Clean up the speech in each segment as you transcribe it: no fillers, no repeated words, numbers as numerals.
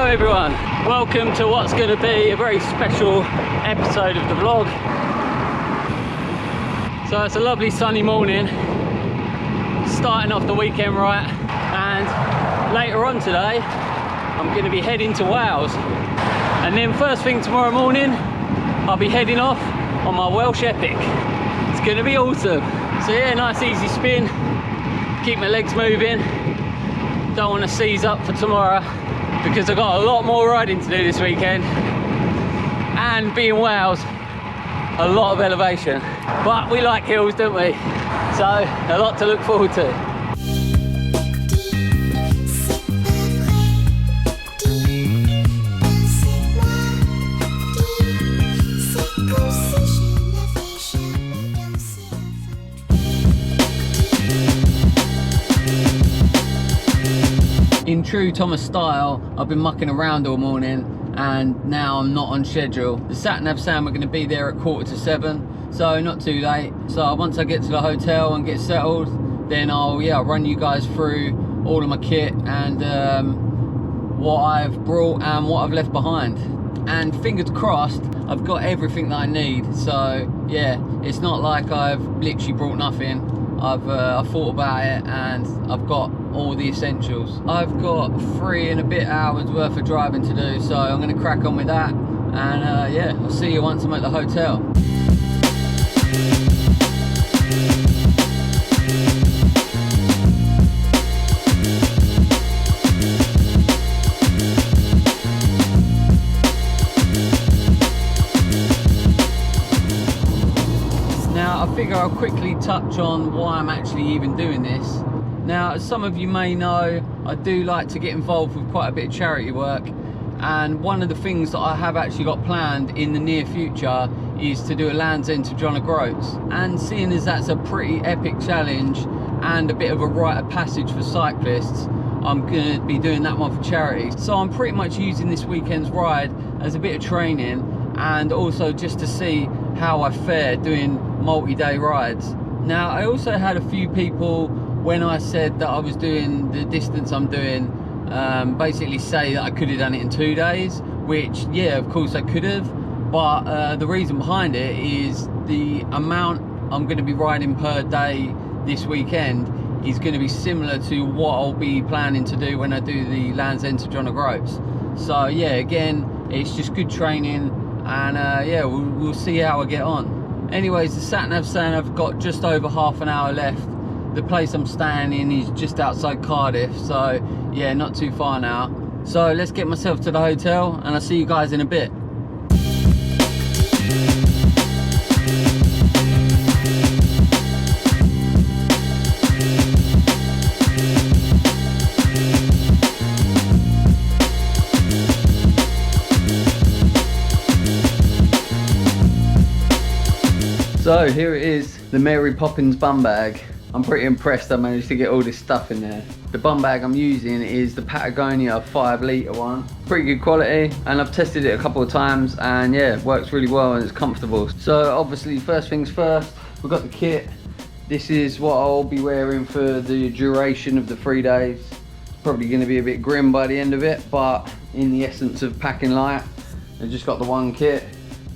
everyone, welcome to what's going to be a very special episode of the vlog. So it's a lovely sunny morning, starting off the weekend right, and later on today I'm going to be heading to Wales, and then first thing tomorrow morning I'll be heading off on my Welsh epic. It's going to be awesome. So yeah, nice easy spin, keep my legs moving, don't want to seize up for tomorrow because I've got a lot more riding to do this weekend, and being Wales, a lot of elevation, but we like hills, don't we? So a lot to look forward to. In true Thomas style, I've been mucking around all morning and now I'm not on schedule. The sat-nav saying we're going to be there at 6:45, so not too late. So once I get to the hotel and get settled, then I'll run you guys through all of my kit and what I've brought and what I've left behind. And fingers crossed, I've got everything that I need. So yeah, it's not like I've literally brought nothing. I've thought about it and I've got all the essentials. I've got 3 and a bit hours worth of driving to do, so I'm going to crack on with that, and yeah, I'll see you once I'm at the hotel. Now I figure I'll quickly touch on why I'm actually even doing this. Now, as some of you may know, I do like to get involved with quite a bit of charity work, and one of the things that I have actually got planned in the near future is to do a Land's End to John O'Groats. And seeing as that's a pretty epic challenge and a bit of a rite of passage for cyclists, I'm going to be doing that one for charity. So I'm pretty much using this weekend's ride as a bit of training, and also just to see how I fare doing multi-day rides. Now, I also had a few people, when I said that I was doing the distance I'm doing, basically say that I could have done it in 2 days, which yeah, of course I could have, but the reason behind it is the amount I'm going to be riding per day this weekend is going to be similar to what I'll be planning to do when I do the Land's End to John O'Groats. So yeah, again, it's just good training, and yeah, we'll see how I get on. Anyways, the sat-nav saying I've got just over half an hour left. The place I'm staying in is just outside Cardiff, so yeah, not too far now. So let's get myself to the hotel and I'll see you guys in a bit. So here it is, the Mary Poppins bum bag. I'm pretty impressed I managed to get all this stuff in there. The bum bag I'm using is the Patagonia 5 litre one. Pretty good quality, and I've tested it a couple of times, and yeah, it works really well and it's comfortable. So obviously, first things first, we've got the kit. This is what I'll be wearing for the duration of the 3 days. It's probably going to be a bit grim by the end of it, but in the essence of packing light, I've just got the one kit.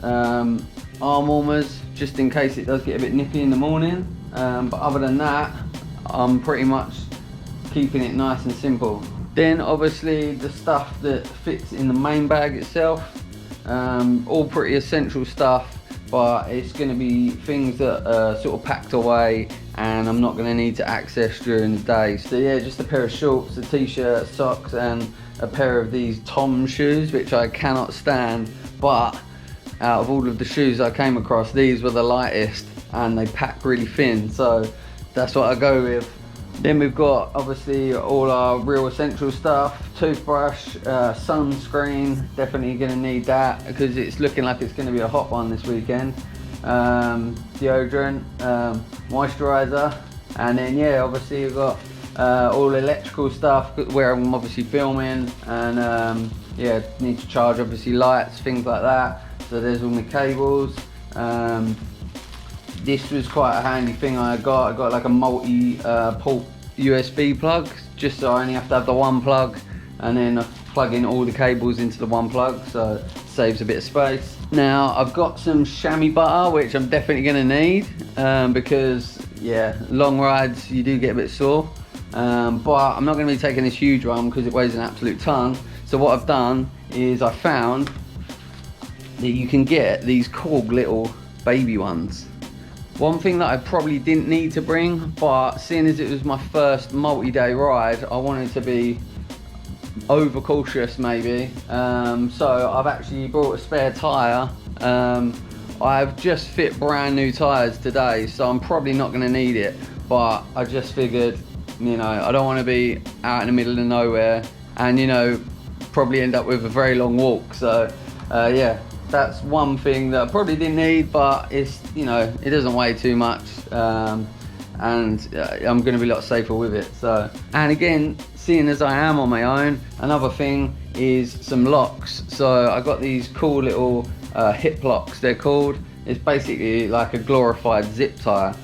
Arm warmers, just in case it does get a bit nippy in the morning. But other than that, I'm pretty much keeping it nice and simple. Then obviously the stuff that fits in the main bag itself, all pretty essential stuff, but it's going to be things that are sort of packed away and I'm not going to need to access during the day. So yeah, just a pair of shorts, a t-shirt, socks, and a pair of these Tom shoes, which I cannot stand, but out of all of the shoes I came across, these were the lightest and they pack really thin, so that's what I go with. Then we've got obviously all our real essential stuff: toothbrush, sunscreen, definitely going to need that because it's looking like it's going to be a hot one this weekend, deodorant, moisturizer, and then yeah, obviously we've got all electrical stuff where I'm obviously filming, and yeah, need to charge obviously lights, things like that. So there's all my cables. This was quite a handy thing I got like a multi port USB plug, just so I only have to have the one plug, and then plug in all the cables into the one plug, so it saves a bit of space. Now I've got some chamois butter, which I'm definitely going to need because yeah, long rides you do get a bit sore, but I'm not going to be taking this huge one because it weighs an absolute ton. So what I've done is I found that you can get these cool little baby ones. One thing that I probably didn't need to bring, but seeing as it was my first multi-day ride, I wanted to be overcautious maybe. So I've actually brought a spare tyre. I've just fit brand new tyres today, so I'm probably not going to need it, but I just figured, you know, I don't want to be out in the middle of nowhere and, you know, probably end up with a very long walk. So yeah, that's one thing that I probably didn't need, but it's, you know, it doesn't weigh too much, and I'm going to be a lot safer with it. So, and again, seeing as I am on my own, another thing is some locks. So I got these cool little hip locks, they're called. It's basically like a glorified zip tie,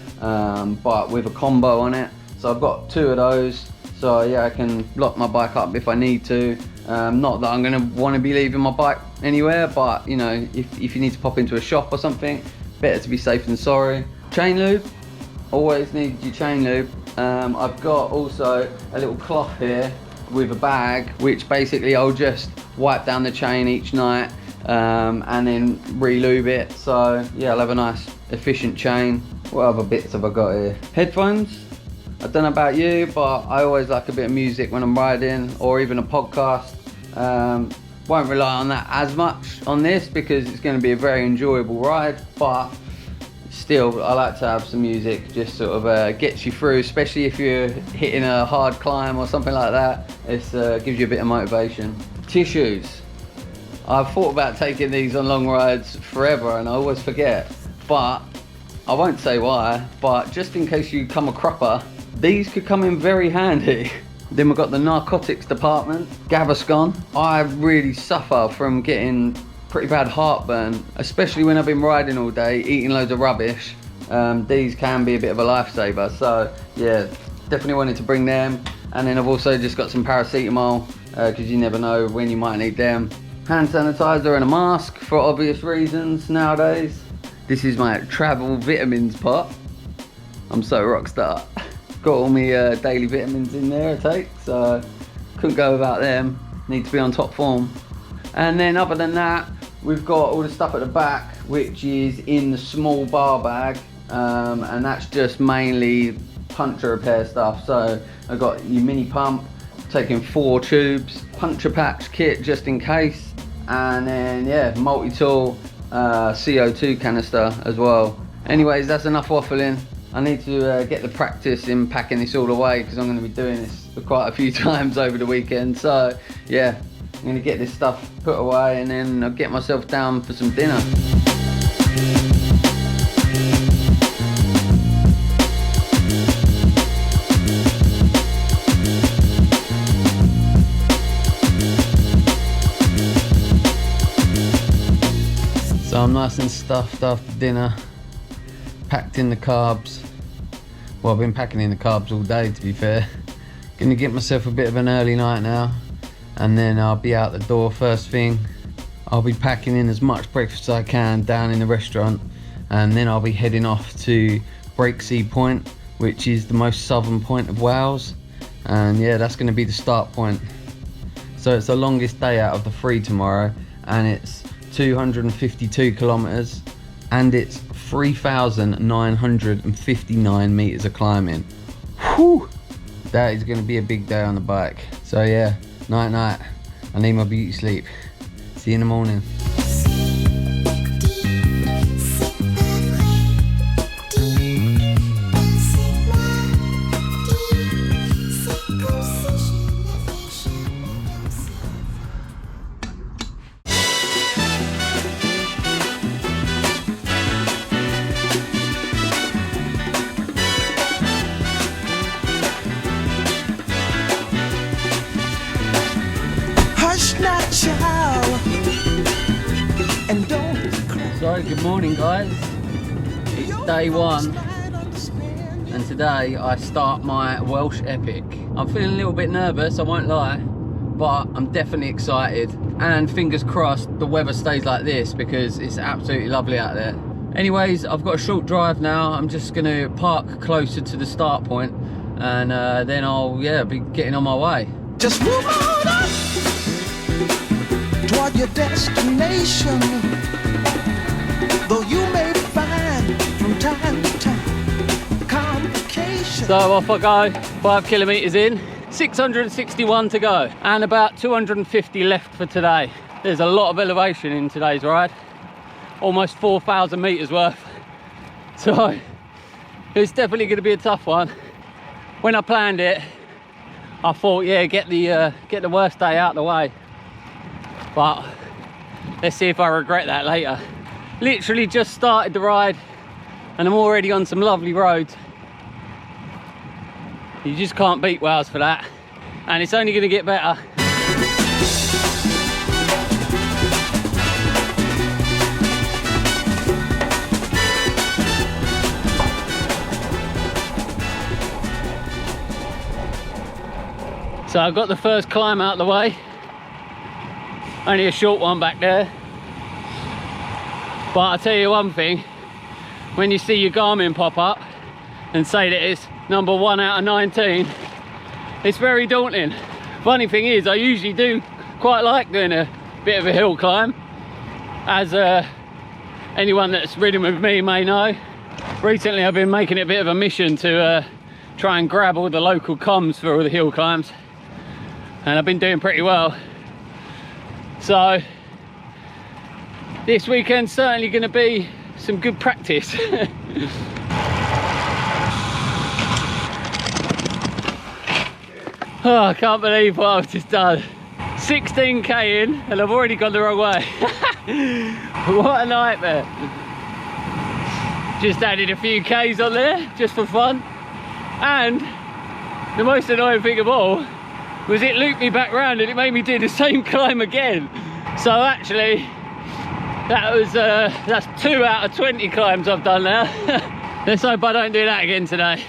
but with a combo on it. So I've got 2 of those, so yeah, I can lock my bike up if I need to. Not that I'm going to want to be leaving my bike anywhere, but you know, if you need to pop into a shop or something, better to be safe than sorry. Chain lube, always need your chain lube. I've got also a little cloth here with a bag, which basically I'll just wipe down the chain each night and then re-lube it. So yeah, I'll have a nice efficient chain. What other bits have I got here? Headphones. I don't know about you, but I always like a bit of music when I'm riding, or even a podcast. Won't rely on that as much on this because it's going to be a very enjoyable ride, but still I like to have some music, just sort of gets you through, especially if you're hitting a hard climb or something like that. It gives you a bit of motivation. Tissues. I've thought about taking these on long rides forever and I always forget, but I won't say why, but just in case you come a cropper, these could come in very handy. Then we've got the narcotics department, Gaviscon. I really suffer from getting pretty bad heartburn, especially when I've been riding all day, eating loads of rubbish. These can be a bit of a lifesaver, so yeah, definitely wanted to bring them. And then I've also just got some paracetamol, because you never know when you might need them. Hand sanitizer and a mask for obvious reasons nowadays. This is my travel vitamins pot. I'm so rockstar. Got all my daily vitamins in there I take, so couldn't go without them. Need to be on top form. And then other than that, we've got all the stuff at the back, which is in the small bar bag, and that's just mainly puncture repair stuff. So I've got your mini pump, taking 4 tubes, puncture patch kit just in case, and then yeah, multi-tool CO2 canister as well. Anyways, that's enough waffling. I need to get the practice in packing this all away because I'm going to be doing this for quite a few times over the weekend. So yeah, I'm going to get this stuff put away and then I'll get myself down for some dinner. So I'm nice and stuffed after dinner, packed in the carbs. Well, I've been packing in the carbs all day, to be fair. Gonna get myself a bit of an early night now, and then I'll be out the door first thing. I'll be packing in as much breakfast as I can down in the restaurant, and then I'll be heading off to Breaksea Point, which is the most southern point of Wales, and yeah, that's gonna be the start point. So it's the longest day out of the 3 tomorrow, and it's 252 kilometers, and it's 3,959 meters of climbing. Whew! That is going to be a big day on the bike. So yeah, night night. I need my beauty sleep. See you in the morning. So good morning guys, it's day 1 and today I start my Welsh epic. I'm feeling a little bit nervous, I won't lie, but I'm definitely excited, and fingers crossed the weather stays like this because it's absolutely lovely out there. Anyways, I've got a short drive now. I'm just gonna park closer to the start point, and then I'll be getting on my way. Just move on up toward your destination, though you may find from time to time complications. So off I go, 5 kilometers in, 661 to go, and about 250 left for today. There's a lot of elevation in today's ride, almost 4,000 meters worth. So it's definitely going to be a tough one. When I planned it, I thought, yeah, get the worst day out of the way. But let's see if I regret that later. Literally just started the ride, and I'm already on some lovely roads. You just can't beat Wales for that, and it's only going to get better. So I've got the first climb out of the way, only a short one back there. But I'll tell you one thing, when you see your Garmin pop up and say that it's number 1 out of 19, it's very daunting. Funny thing is, I usually do quite like doing a bit of a hill climb, as anyone that's ridden with me may know. Recently I've been making it a bit of a mission to try and grab all the local comms for all the hill climbs, and I've been doing pretty well. So this weekend's certainly going to be some good practice. Oh, I can't believe what I've just done. 16k in and I've already gone the wrong way. What a nightmare. Just added a few k's on there just for fun, and the most annoying thing of all was it looped me back round and it made me do the same climb again. So actually that's 2 out of 20 climbs I've done now. Let's hope I don't do that again today.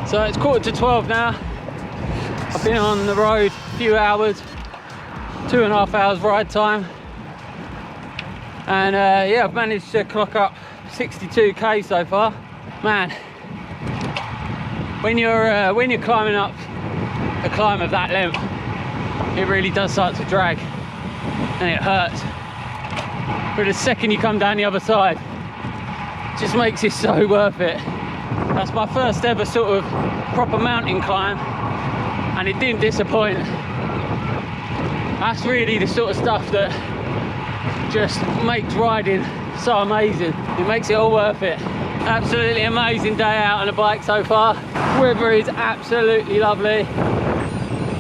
So it's 11:45 now. I've been on the road a few hours, 2.5 hours ride time, and yeah, I've managed to clock up 62k so far. Man, when you're climbing up a climb of that length, it really does start to drag and it hurts. But the second you come down the other side, it just makes it so worth it. That's my first ever sort of proper mountain climb, and it didn't disappoint. That's really the sort of stuff that just makes riding so amazing. It makes it all worth it. Absolutely amazing day out on a bike so far. Weather is absolutely lovely.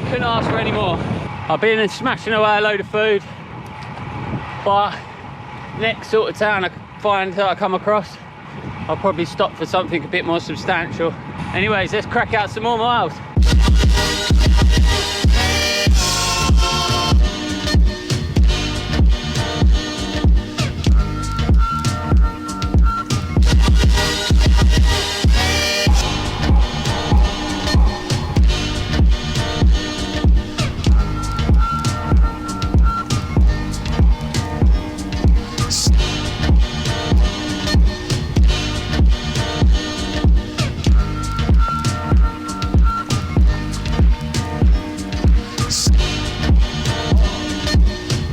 Couldn't ask for any more. I've been smashing away a load of food, but next sort of town I find that I come across, I'll probably stop for something a bit more substantial. Anyways, let's crack out some more miles.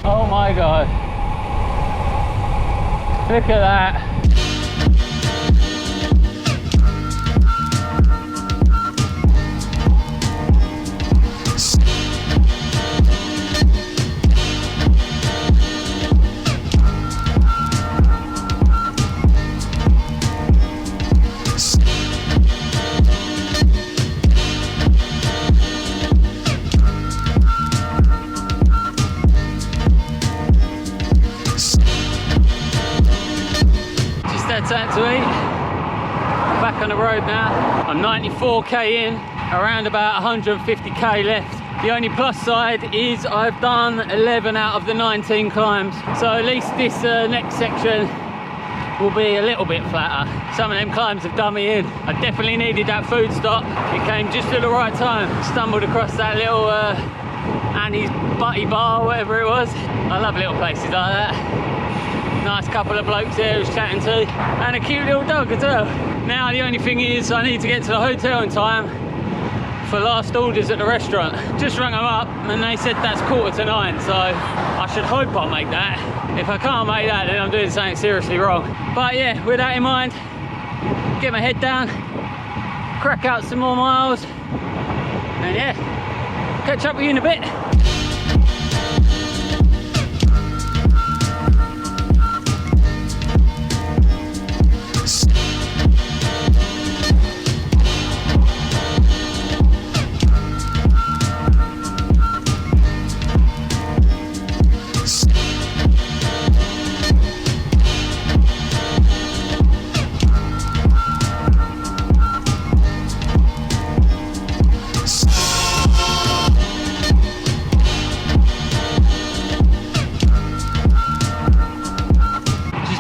Oh my God, look at that. Something to eat. Back on the road now. I'm 94k in, around about 150k left. The only plus side is I've done 11 out of the 19 climbs, so at least this next section will be a little bit flatter. Some of them climbs have done me in. I definitely needed that food stop. It came just at the right time. Stumbled across that little Annie's Butty Bar, whatever it was. I love little places like that. Nice couple of blokes there I was chatting to, and a cute little dog as well. Now the only thing is I need to get to the hotel in time for last orders at the restaurant. Just rang them up and they said that's 8:45, so I should hope I'll make that. If I can't make that, then I'm doing something seriously wrong. But yeah, with that in mind, get my head down, crack out some more miles, and yeah, catch up with you in a bit.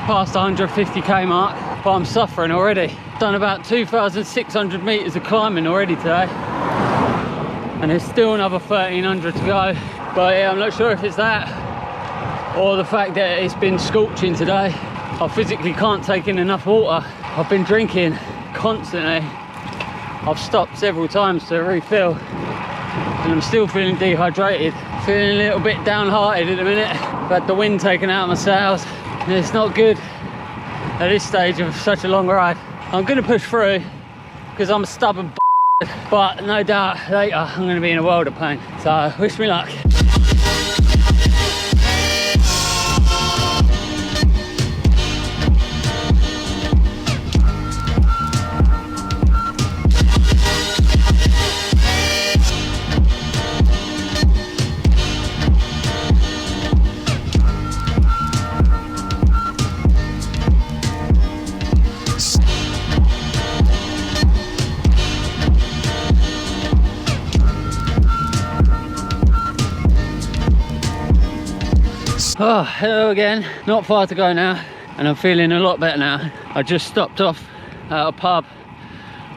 Past the 150k mark, but I'm suffering already. Done about 2,600 meters of climbing already today, and there's still another 1,300 to go. But yeah, I'm not sure if it's that or the fact that it's been scorching today. I physically can't take in enough water. I've been drinking constantly. I've stopped several times to refill, and I'm still feeling dehydrated. Feeling a little bit downhearted at the minute. I've had the wind taken out of my sails. It's not good at this stage of such a long ride. I'm gonna push through because I'm a stubborn but no doubt later I'm gonna be in a world of pain. So wish me luck. Oh, hello again. Not far to go now, and I'm feeling a lot better now. I just stopped off at a pub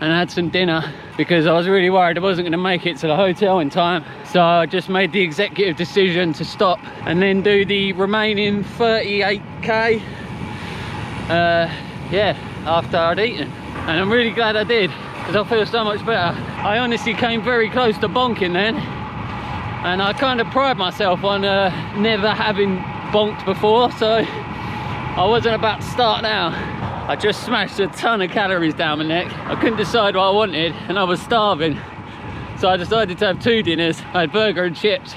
and had some dinner because I was really worried I wasn't going to make it to the hotel in time. So I just made the executive decision to stop and then do the remaining 38k yeah, after I'd eaten. And I'm really glad I did because I feel so much better. I honestly came very close to bonking then, and I kind of pride myself on never having bonked before, so I wasn't about to start now. I just smashed a ton of calories down my neck. I couldn't decide what I wanted and I was starving, so I decided to have two dinners. I had burger and chips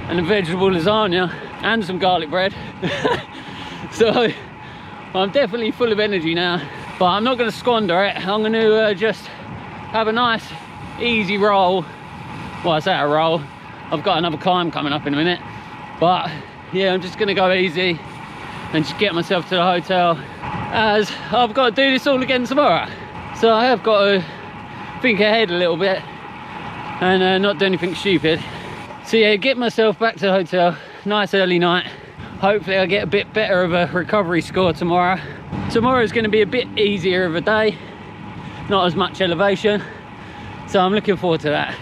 and a vegetable lasagna and some garlic bread. So I'm definitely full of energy now, but I'm not going to squander it. I'm going to just have a nice easy roll. Well, I say a roll, I've got another climb coming up in a minute, but yeah, I'm just gonna go easy and just get myself to the hotel, as I've got to do this all again tomorrow. So I have got to think ahead a little bit and not do anything stupid. So yeah, get myself back to the hotel, nice early night. Hopefully I get a bit better of a recovery score tomorrow. Tomorrow's going to be a bit easier of a day, not as much elevation, so I'm looking forward to that.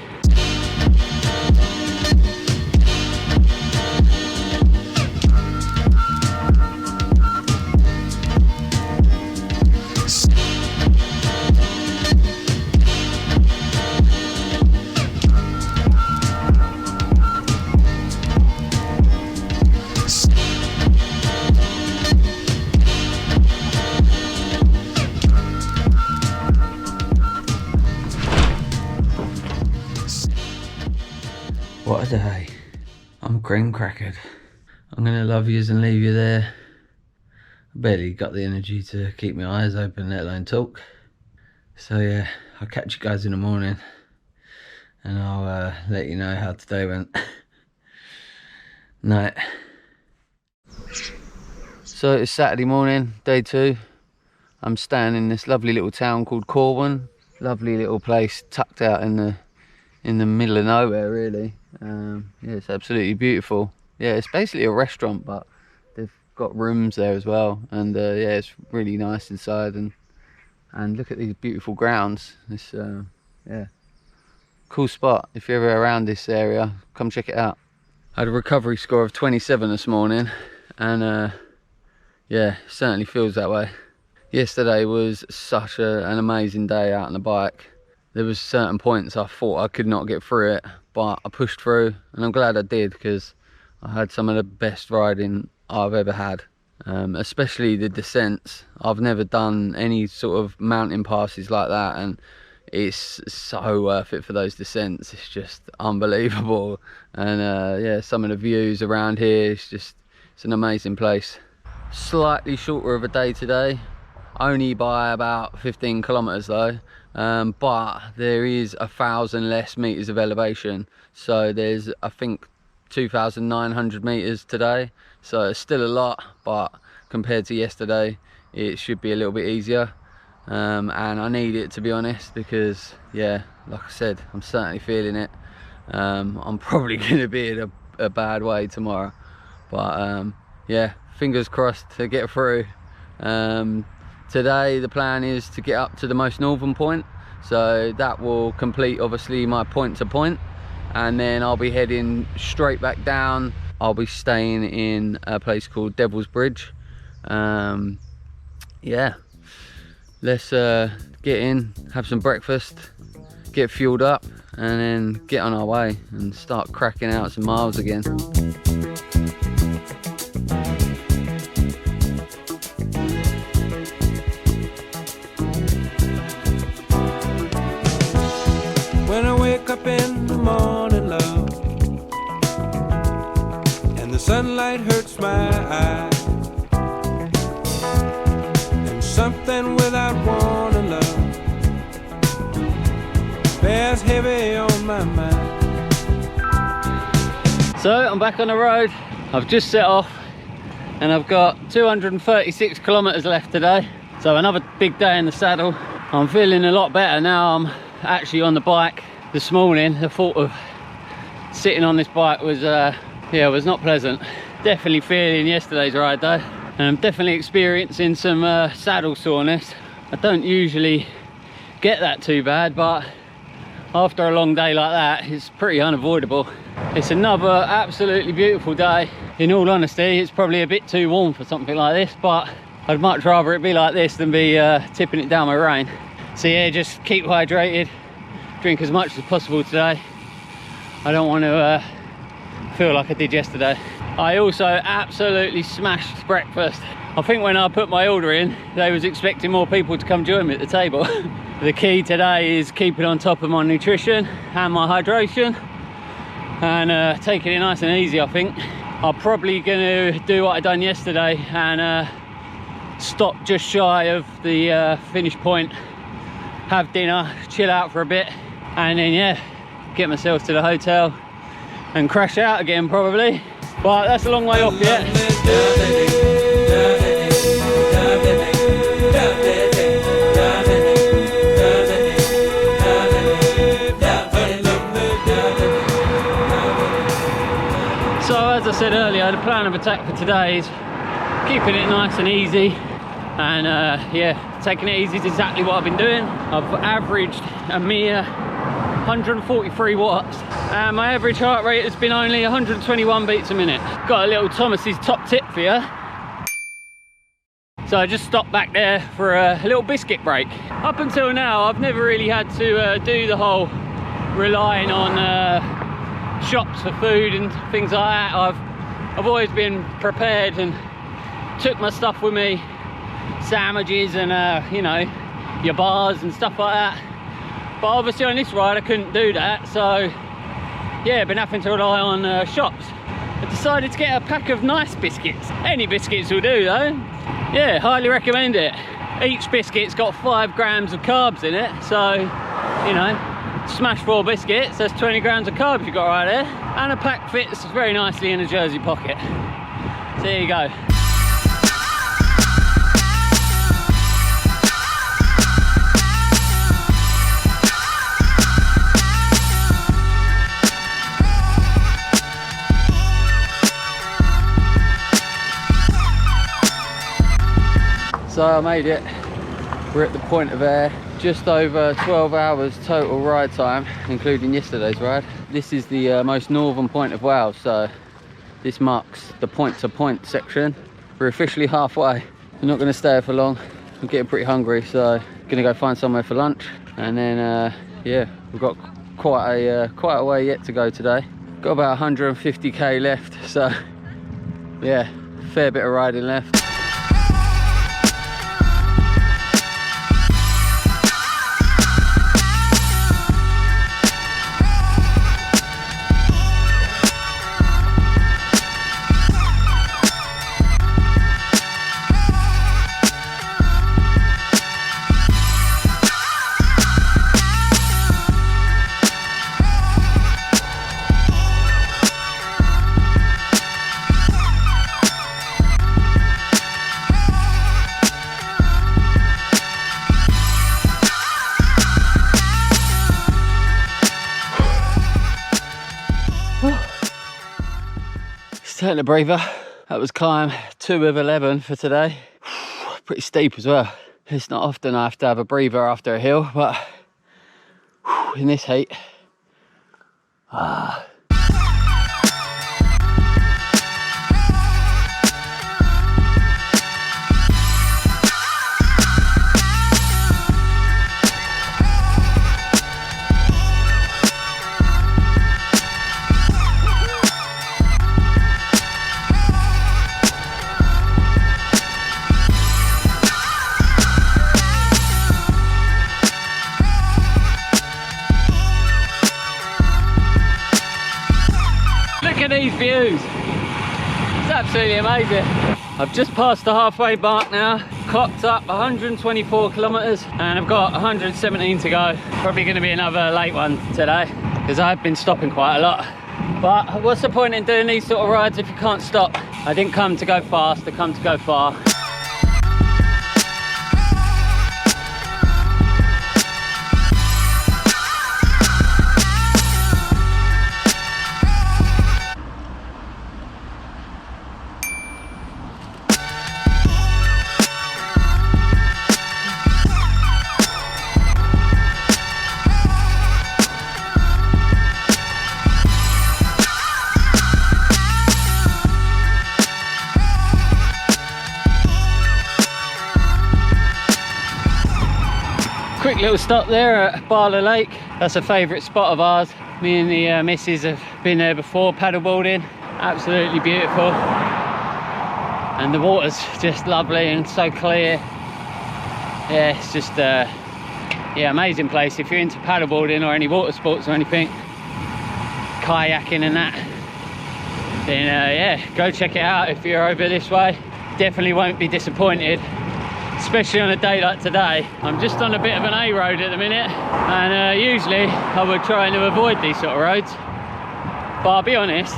What a day. I'm green crackered. I'm gonna love yous and leave you there. I barely got the energy to keep my eyes open, let alone talk. So yeah, I'll catch you guys in the morning and I'll let you know how today went. Night. So it's Saturday morning, day 2. I'm staying in this lovely little town called Corwin. Lovely little place tucked out in the middle of nowhere, really. Yeah, it's absolutely beautiful. Yeah, it's basically a restaurant, but they've got rooms there as well, and yeah, it's really nice inside. And look at these beautiful grounds. It's yeah, cool spot. If you're ever around this area, come check it out. I had a recovery score of 27 this morning, and yeah, certainly feels that way. Yesterday was such an amazing day out on the bike. There was certain points I thought I could not get through it, but I pushed through, and I'm glad I did, because I had some of the best riding I've ever had, especially the descents. I've never done any sort of mountain passes like that, and it's so worth it for those descents. It's just unbelievable. And yeah, some of the views around here, it's an amazing place. Slightly shorter of a day today, only by about 15 kilometers though. But there is 1,000 less meters of elevation, so there's, I think, 2,900 meters today, so it's still a lot, but compared to yesterday it should be a little bit easier. And I need it, to be honest, because yeah, like I said, I'm certainly feeling it. I'm probably going to be in a bad way tomorrow, but yeah, fingers crossed to get through. Today the plan is to get up to the most northern point, so that will complete obviously my point to point, and then I'll be heading straight back down. I'll be staying in a place called Devil's Bridge. Yeah, let's get in, have some breakfast, get fueled up, and then get on our way and start cracking out some miles again. When I wake up in the morning, love, and the sunlight hurts my eyes, and something without warning, love, bears heavy on my mind. So I'm back on the road. I've just set off and I've got 236 kilometers left today, so another big day in the saddle. I'm feeling a lot better now. I'm actually on the bike. This morning the thought of sitting on this bike was yeah, was not pleasant. Definitely feeling yesterday's ride though, and I'm definitely experiencing some saddle soreness. I don't usually get that too bad, but after a long day like that, it's pretty unavoidable. It's another absolutely beautiful day. In all honesty, it's probably a bit too warm for something like this, but I'd much rather it be like this than be tipping it down with rain. So yeah, just keep hydrated, drink as much as possible today. I don't want to feel like I did yesterday. I also absolutely smashed breakfast. I think when I put my order in, they was expecting more people to come join me at the table. The key today is keeping on top of my nutrition and my hydration, and taking it nice and easy. I think I'm probably going to do what I done yesterday and stop just shy of the finish point, have dinner, chill out for a bit, and then yeah, get myself to the hotel and crash out again probably. But that's a long way off yet. said earlier, the plan of attack for today is keeping it nice and easy, and yeah, taking it easy is exactly what I've been doing. I've averaged a mere 143 watts, and my average heart rate has been only 121 beats a minute. Got a little Thomas's top tip for you. So I just stopped back there for a little biscuit break. Up until now, I've never really had to do the whole relying on shops for food and things like that. I've always been prepared and took my stuff with me, sandwiches and you know, your bars and stuff like that. But obviously on this ride I couldn't do that, so yeah, been having to rely on shops. I decided to get a pack of nice biscuits. Any biscuits will do though. Yeah, highly recommend it. Each biscuit's got 5 grams of carbs in it, so you know, smash 4 biscuits, that's 20 grams of carbs you got right there. And a pack fits very nicely in a jersey pocket. So there you go. So I made it. We're at the point of air. Just over 12 hours total ride time, including yesterday's ride. This is the most northern point of Wales, so this marks the point-to-point section. We're officially halfway. We're not going to stay here for long. I'm getting pretty hungry, so going to go find somewhere for lunch, and then yeah, we've got quite a way yet to go today. Got about 150k left, so yeah, fair bit of riding left. Taking a breather. That was climb 2 of 11 for today. Pretty steep as well. It's not often I have to have a breather after a hill, but in this heat, these views, it's absolutely amazing. I've just passed the halfway mark now, clocked up 124 kilometers, and I've got 117 to go. Probably going to be another late one today because I've been stopping quite a lot. But what's the point in doing these sort of rides if you can't stop? I didn't come to go fast, I come to go far. Quick little stop there at Barla Lake. That's a favourite spot of ours. Me and the missus have been there before paddleboarding. Absolutely beautiful. And the water's just lovely and so clear. Yeah, it's just yeah, amazing place. If you're into paddleboarding or any water sports or anything, kayaking and that, then yeah, go check it out if you're over this way. Definitely won't be disappointed. Especially on a day like today. I'm just on a bit of an A road at the minute, and usually I would try to avoid these sort of roads, but I'll be honest,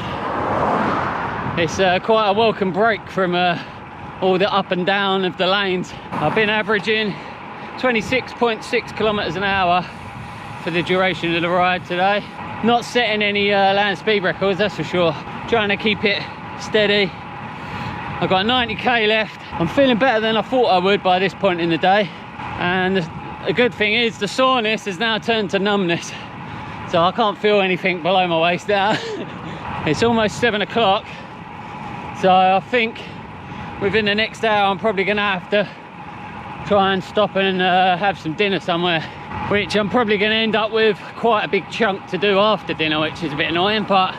it's quite a welcome break from all the up and down of the lanes. I've been averaging 26.6 kilometers an hour for the duration of the ride today. Not setting any land speed records, that's for sure. Trying to keep it steady. I've got 90k left. I'm feeling better than I thought I would by this point in the day. And the good thing is the soreness has now turned to numbness. So I can't feel anything below my waist now. It's almost 7 o'clock. So I think within the next hour I'm probably gonna have to try and stop and have some dinner somewhere, which I'm probably gonna end up with quite a big chunk to do after dinner, which is a bit annoying, but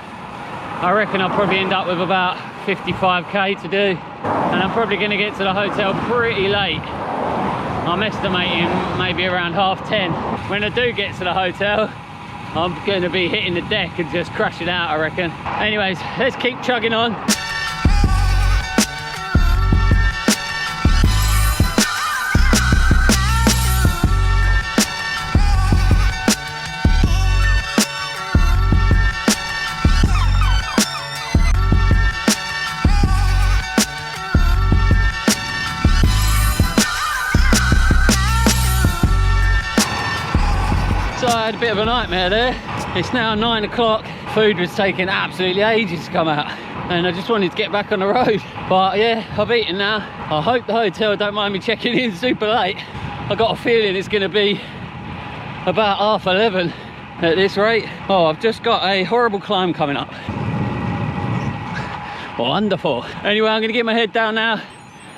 I reckon I'll probably end up with about 55k to do, and I'm probably gonna get to the hotel pretty late. I'm estimating maybe around 10:30. When I do get to the hotel, I'm gonna be hitting the deck and just crashing out, I reckon. Anyways, let's keep chugging on. So I had a bit of a nightmare there. It's now 9 o'clock. Food was taking absolutely ages to come out, and I just wanted to get back on the road. But yeah, I've eaten now. I hope the hotel don't mind me checking in super late. I got a feeling it's gonna be about 11:30 at this rate. Oh, I've just got a horrible climb coming up. Wonderful. Anyway, I'm gonna get my head down now,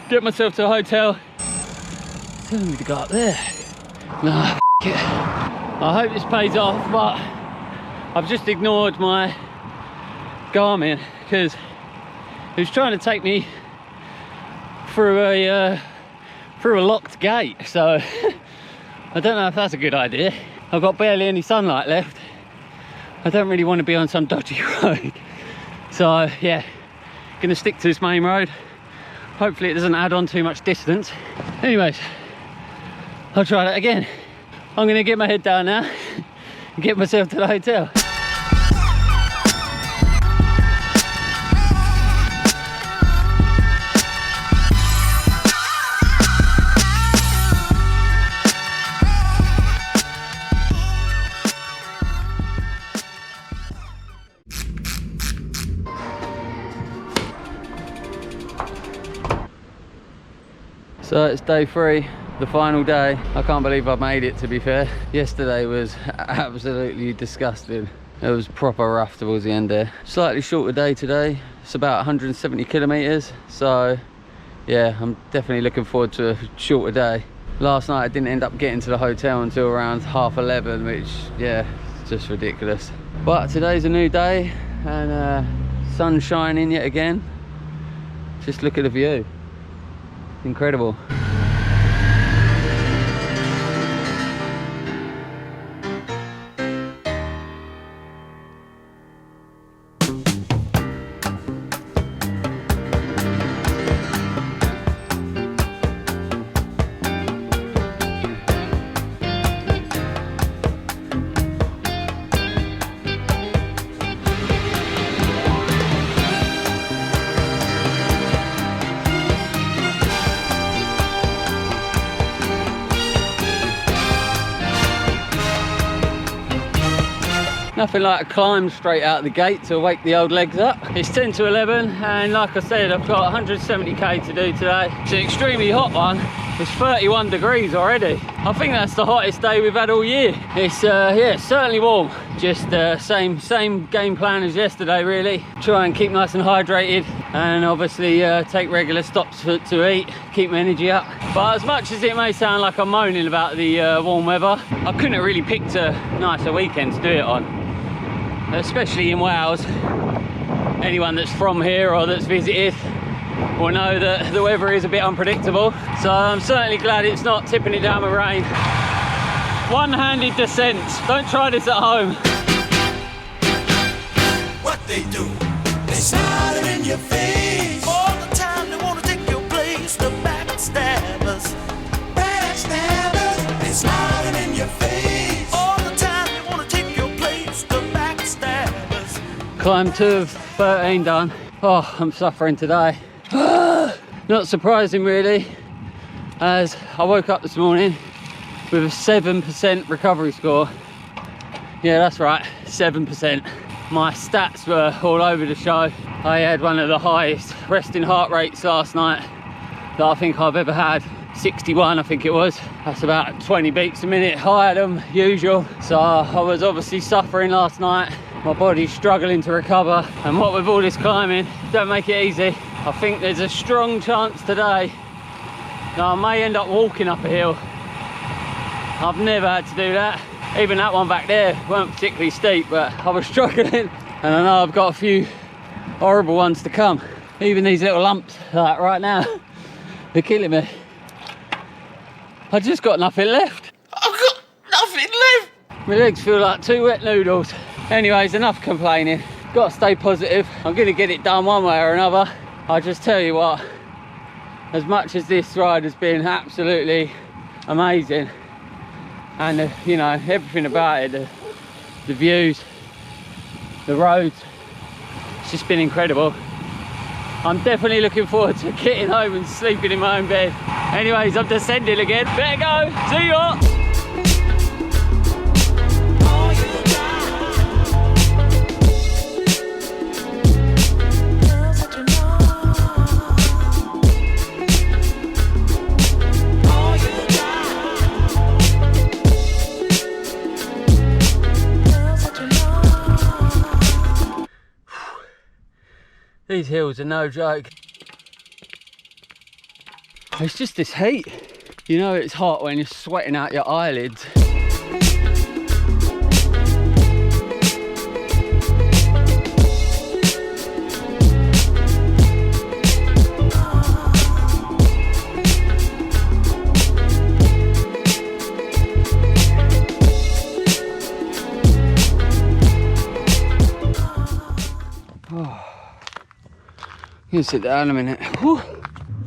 get myself to a hotel. Telling me to go up there. No, f it. I hope this pays off, but I've just ignored my Garmin because it was trying to take me through a locked gate. So I don't know if that's a good idea. I've got barely any sunlight left. I don't really want to be on some dodgy road. So yeah, gonna stick to this main road. Hopefully it doesn't add on too much distance. Anyways, I'll try that again. I'm gonna get my head down now and get myself to the hotel. So it's day 3. The final day. I can't believe I made it, to be fair. Yesterday was absolutely disgusting. It was proper rough towards the end there. Slightly shorter day today. It's about 170 kilometers. So yeah, I'm definitely looking forward to a shorter day. Last night I didn't end up getting to the hotel until around 11:30, which yeah, it's just ridiculous. But today's a new day and sun's shining yet again. Just look at the view. Incredible. Nothing like a climb straight out the gate to wake the old legs up. It's 10 to 11 and like I said, I've got 170k to do today. It's an extremely hot one. It's 31 degrees already. I think that's the hottest day we've had all year. It's yeah, certainly warm. Just same game plan as yesterday really. Try and keep nice and hydrated and obviously take regular stops to eat, keep my energy up. But as much as it may sound like I'm moaning about the warm weather, I couldn't have really picked a nicer weekend to do it on. Especially in Wales. Anyone that's from here or that's visited will know that the weather is a bit unpredictable. So I'm certainly glad it's not tipping it down with rain. One-handed descents. Don't try this at home. What they do, they smile in your face. All the time they want to take your place. The backstabbers, backstabbers, they smiling in your face. All the time they want to take your place. The backstabbers. Climb 2 of 13 done. Oh, I'm suffering today. Not surprising really, as I woke up this morning with a 7% recovery score. Yeah, that's right, 7%. my stats were all over the show. I had one of the highest resting heart rates last night that I think I've ever had. 61, I think it was. That's about 20 beats a minute higher than usual. So I was obviously suffering last night. My body's struggling to recover. And what with all this climbing, don't make it easy. I think there's a strong chance today that I may end up walking up a hill. I've never had to do that. Even that one back there weren't particularly steep, but I was struggling. And I know I've got a few horrible ones to come. Even these little lumps, like right now, they're killing me. I just got nothing left. I've got nothing left. My legs feel like 2 wet noodles. Anyways, enough complaining. Got to stay positive. I'm going to get it done one way or another. I just tell you what, as much as this ride has been absolutely amazing, and you know, everything about it, the views, the roads, it's just been incredible. I'm definitely looking forward to getting home and sleeping in my own bed. Anyways, I'm descending again. Better go. See you all. These hills are no joke. It's just this heat. You know it's hot when you're sweating out your eyelids. I'm gonna sit down a minute. Whew.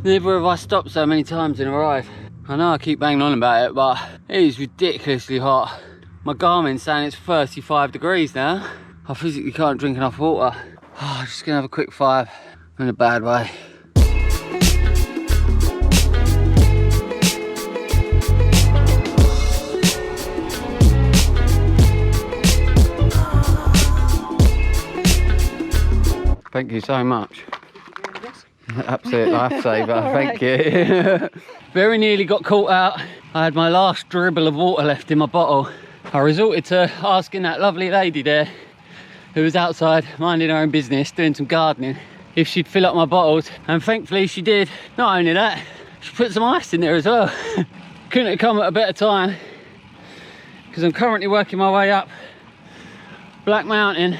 Never have I stopped so many times in a ride. I know I keep banging on about it, but it is ridiculously hot. My Garmin's saying it's 35 degrees now. I physically can't drink enough water. Oh, I'm just gonna have a quick 5. I'm in a bad way. Thank you so much. Absolute lifesaver, thank you. Very nearly got caught out. I had my last dribble of water left in my bottle. I resorted to asking that lovely lady there, who was outside minding her own business, doing some gardening, if she'd fill up my bottles, and thankfully she did. Not only that, she put some ice in there as well. Couldn't have come at a better time, because I'm currently working my way up Black Mountain.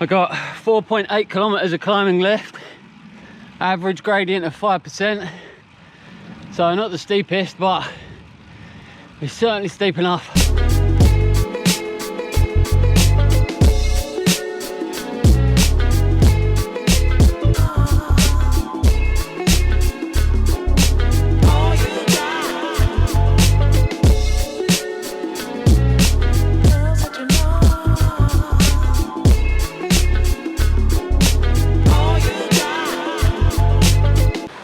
I got 4.8 kilometers of climbing left, average gradient of 5%, so not the steepest, but it's certainly steep enough.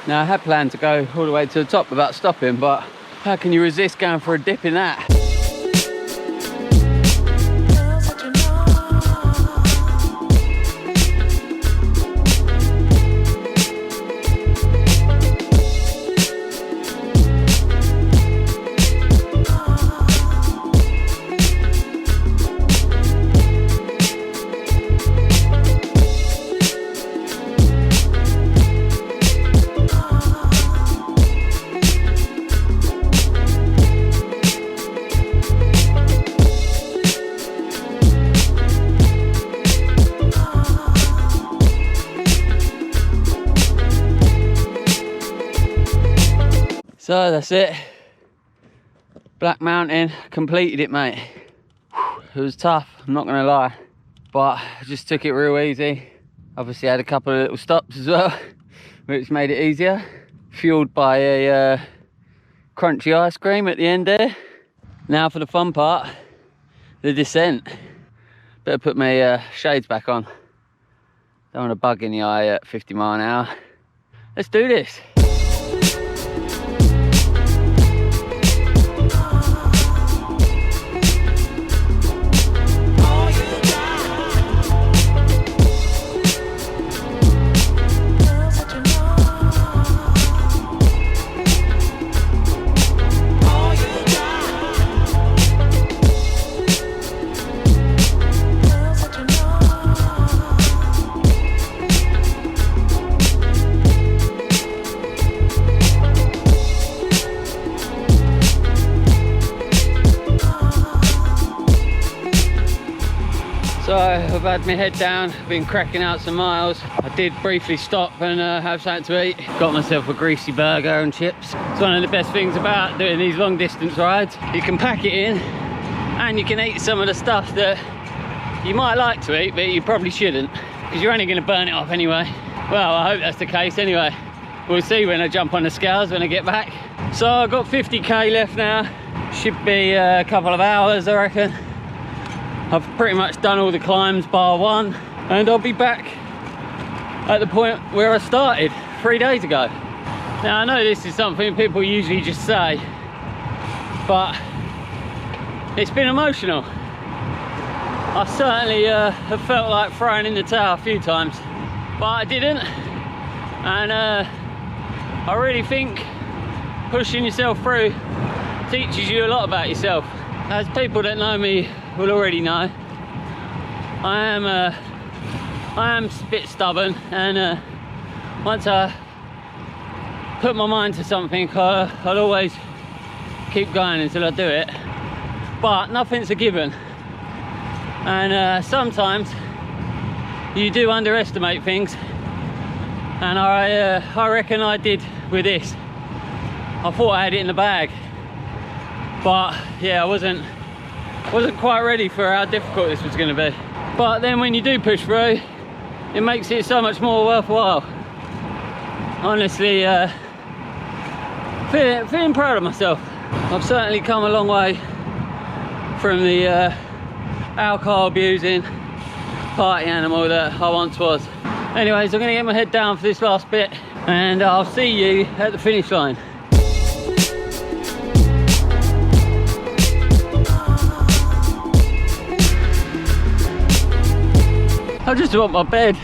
Now I had planned to go all the way to the top without stopping, but how can you resist going for a dip in that? So that's it. Black Mountain, completed it, mate. It was tough, I'm not gonna lie, but I just took it real easy. Obviously I had a couple of little stops as well, which made it easier. Fueled by a crunchy ice cream at the end there. Now for the fun part, the descent. Better put my shades back on. Don't want a bug in the eye at 50 miles an hour. Let's do this. All you got So I've had my head down, been cracking out some miles. I did briefly stop and have something to eat. Got myself a greasy burger and chips. It's one of the best things about doing these long distance rides. You can pack it in and you can eat some of the stuff that you might like to eat, but you probably shouldn't, because you're only going to burn it off anyway. Well, I hope that's the case anyway. We'll see when I jump on the scales when I get back. So I've got 50k left now. Should be a couple of hours, I reckon. I've pretty much done all the climbs bar one, and I'll be back at the point where I started 3 days ago. Now I know this is something people usually just say, but it's been emotional. I certainly have felt like throwing in the towel a few times, but I didn't. And I really think pushing yourself through teaches you a lot about yourself. As people that know me will already know, I am a bit stubborn, and once I put my mind to something, I'll always keep going until I do it. But nothing's a given, and sometimes you do underestimate things, and I reckon I did with this. I thought I had it in the bag, but yeah, I wasn't quite ready for how difficult this was going to be. But then when you do push through, it makes it so much more worthwhile. Honestly, feeling proud of myself. I've certainly come a long way from the alcohol abusing party animal that I once was. Anyways, I'm going to get my head down for this last bit, and I'll see you at the finish line. I just want my bed.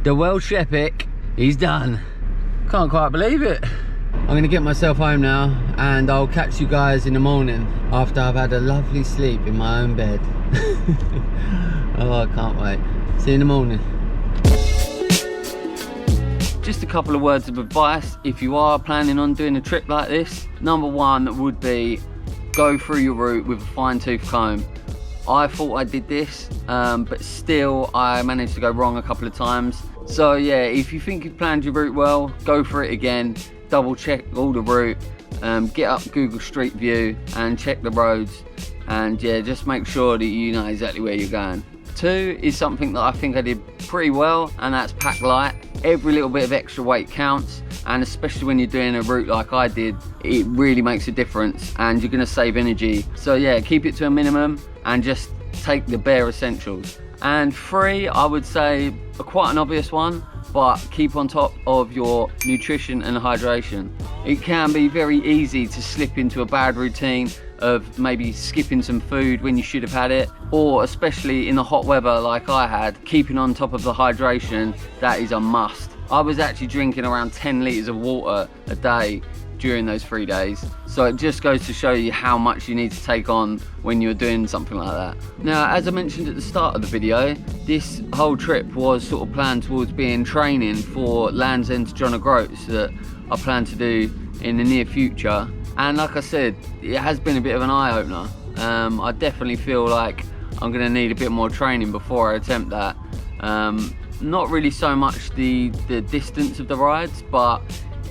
The Welsh epic is done. Can't quite believe it. I'm gonna get myself home now, and I'll catch you guys in the morning after I've had a lovely sleep in my own bed. Oh, I can't wait. See you in the morning. Just a couple of words of advice if you are planning on doing a trip like this. Number one would be go through your route with a fine-tooth comb. I thought I did this, but still I managed to go wrong a couple of times. So yeah, if you think you've planned your route well, go for it again, double check all the route, get up Google Street View and check the roads, and yeah, just make sure that you know exactly where you're going. Two is something that I think I did pretty well, and that's pack light. Every little bit of extra weight counts, and especially when you're doing a route like I did, it really makes a difference, and you're going to save energy. So yeah, keep it to a minimum and just take the bare essentials. And three, I would say quite an obvious one, but keep on top of your nutrition and hydration. It can be very easy to slip into a bad routine of maybe skipping some food when you should have had it, or especially in the hot weather like I had, keeping on top of the hydration, that is a must. I was actually drinking around 10 litres of water a day during those 3 days, so it just goes to show you how much you need to take on when you're doing something like that. Now, as I mentioned at the start of the video, this whole trip was sort of planned towards being training for Land's End to John O'Groats that I plan to do in the near future. And like I said, it has been a bit of an eye-opener. I definitely feel like I'm going to need a bit more training before I attempt that. Not really so much the distance of the rides, but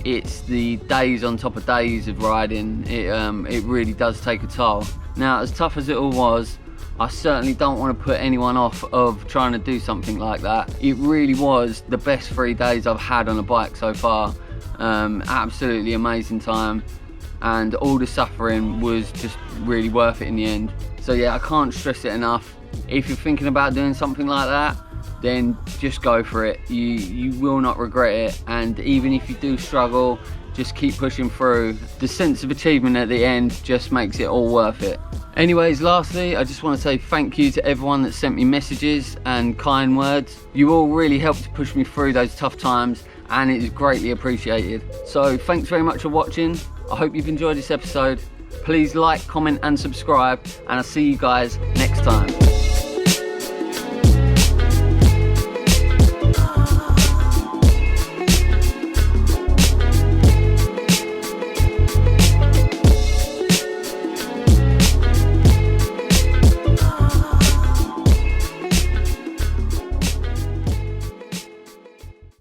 it's the days on top of days of riding. It really does take a toll. Now, as tough as it all was, I certainly don't want to put anyone off of trying to do something like that. It really was the best 3 days I've had on a bike so far. Absolutely amazing time, and all the suffering was just really worth it in the end. So yeah, I can't stress it enough. If you're thinking about doing something like that, then just go for it. You will not regret it, and even if you do struggle, just keep pushing through. The sense of achievement at the end just makes it all worth it. Anyways, lastly, I just want to say thank you to everyone that sent me messages and kind words. You all really helped to push me through those tough times, and it is greatly appreciated. So thanks very much for watching. I hope you've enjoyed this episode. Please like, comment and subscribe, and I'll see you guys next time.